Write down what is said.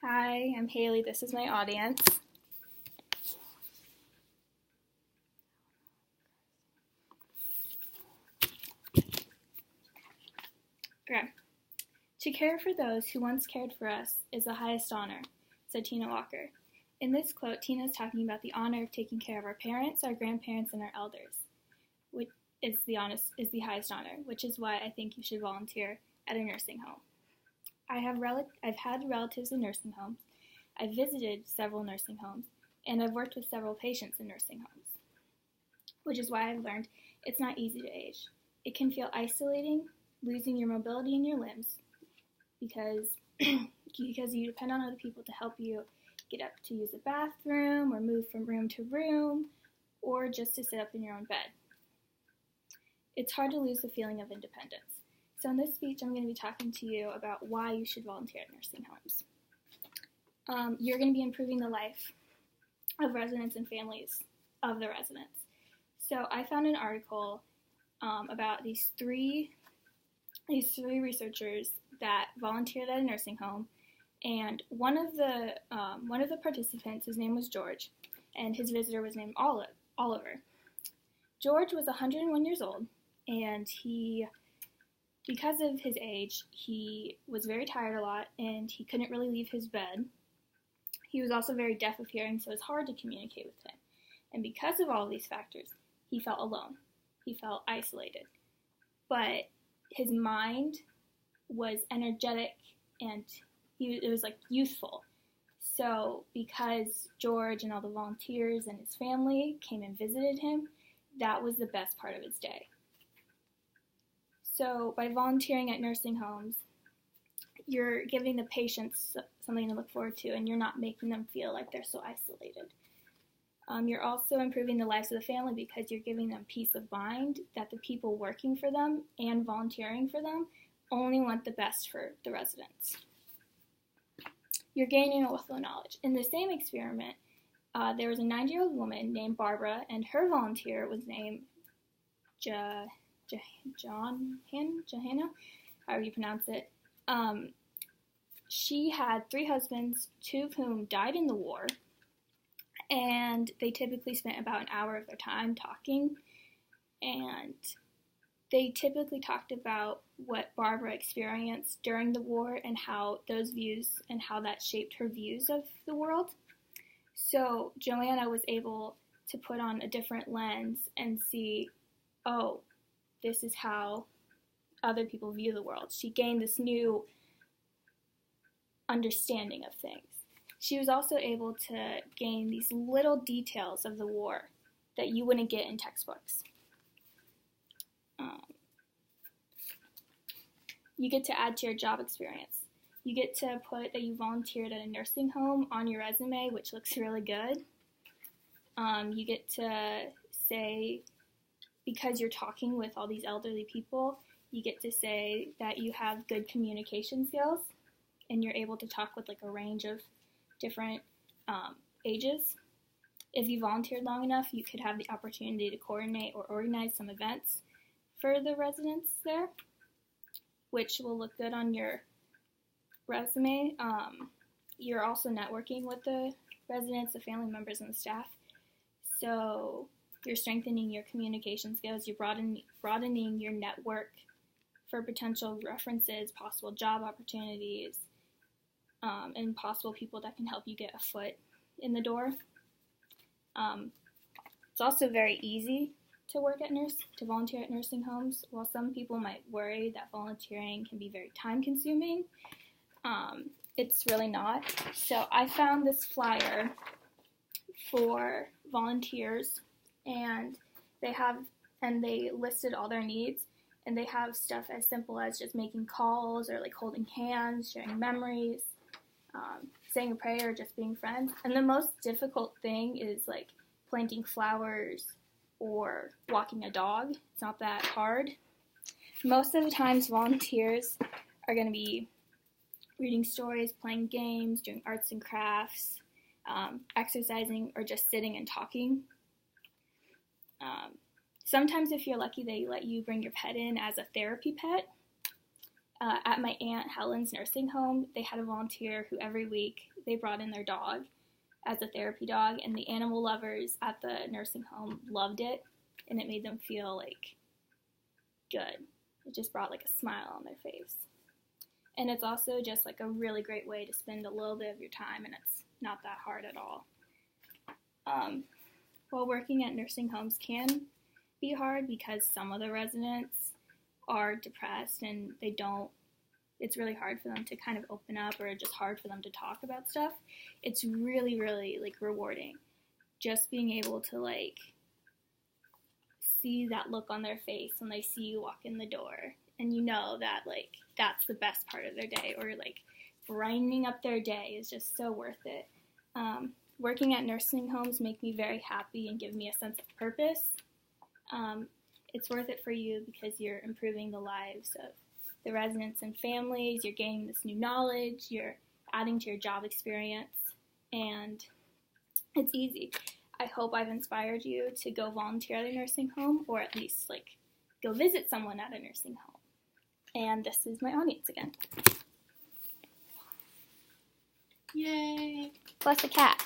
Hi, I'm Haley. This is my audience. Okay. To care for those who once cared for us is the highest honor, said Tina Walker. In this quote, Tina is talking about the honor of taking care of our parents, our grandparents, and our elders, which is the highest honor, which is why I think you should volunteer at a nursing home. I've had relatives in nursing homes. I've visited several nursing homes, and I've worked with several patients in nursing homes, which is why I've learned it's not easy to age. It can feel isolating, losing your mobility in your limbs, because you depend on other people to help you get up to use the bathroom or move from room to room or just to sit up in your own bed. It's hard to lose the feeling of independence. So in this speech, I'm going to be talking to you about why you should volunteer at nursing homes. You're going to be improving the life of residents and families of the residents. So I found an article about these three researchers that volunteered at a nursing home, and one of the participants, his name was George, and his visitor was named Oliver. George was 101 years old, and because of his age, he was very tired a lot, and he couldn't really leave his bed. He was also very deaf of hearing, so it was hard to communicate with him. And because of all of these factors, he felt alone. He felt isolated. But his mind was energetic, and it was like youthful. So because George and all the volunteers and his family came and visited him, that was the best part of his day. So by volunteering at nursing homes, you're giving the patients something to look forward to, and you're not making them feel like they're so isolated. You're also improving the lives of the family because you're giving them peace of mind that the people working for them and volunteering for them only want the best for the residents. You're gaining a wealth of knowledge. In the same experiment, there was a 90-year-old woman named Barbara, and her volunteer was named Johanna, however you pronounce it. She had 3 husbands, 2 of whom died in the war, and they typically spent about an hour of their time talking, and they typically talked about what Barbara experienced during the war and how those views and how that shaped her views of the world. So Joanna was able to put on a different lens and see, oh, this is how other people view the world. She gained this new understanding of things. She was also able to gain these little details of the war that you wouldn't get in textbooks. You get to add to your job experience. You get to put that you volunteered at a nursing home on your resume, which looks really good. You get to say, because you're talking with all these elderly people, you get to say that you have good communication skills and you're able to talk with like a range of different ages. If you volunteered long enough, you could have the opportunity to coordinate or organize some events for the residents there, which will look good on your resume. You're also networking with the residents, the family members, and the staff. So you're strengthening your communication skills. You're broadening your network for potential references, possible job opportunities, and possible people that can help you get a foot in the door. It's also very easy to volunteer at nursing homes. While some people might worry that volunteering can be very time-consuming, it's really not. So I found this flyer for volunteers, and they listed all their needs, and they have stuff as simple as just making calls or like holding hands, sharing memories, saying a prayer, or just being friends. And the most difficult thing is like planting flowers or walking a dog. It's not that hard. Most of the times volunteers are going to be reading stories, playing games, doing arts and crafts, exercising, or just sitting and talking. Sometimes if you're lucky, they let you bring your pet in as a therapy pet. At my Aunt Helen's nursing home, they had a volunteer who every week they brought in their dog as a therapy dog, and the animal lovers at the nursing home loved it, and it made them feel like good. It just brought like a smile on their face. And it's also just like a really great way to spend a little bit of your time, and it's not that hard at all. While working at nursing homes can be hard because some of the residents are depressed and it's really hard for them to kind of open up, or just hard for them to talk about stuff. It's really, really like rewarding just being able to like see that look on their face when they see you walk in the door, and you know that like that's the best part of their day, or like brightening up their day is just so worth it. Working at nursing homes make me very happy and give me a sense of purpose. It's worth it for you because you're improving the lives of the residents and families, you're gaining this new knowledge, you're adding to your job experience, and it's easy. I hope I've inspired you to go volunteer at a nursing home, or at least like go visit someone at a nursing home. And this is my audience again. Yay! Plus a cat.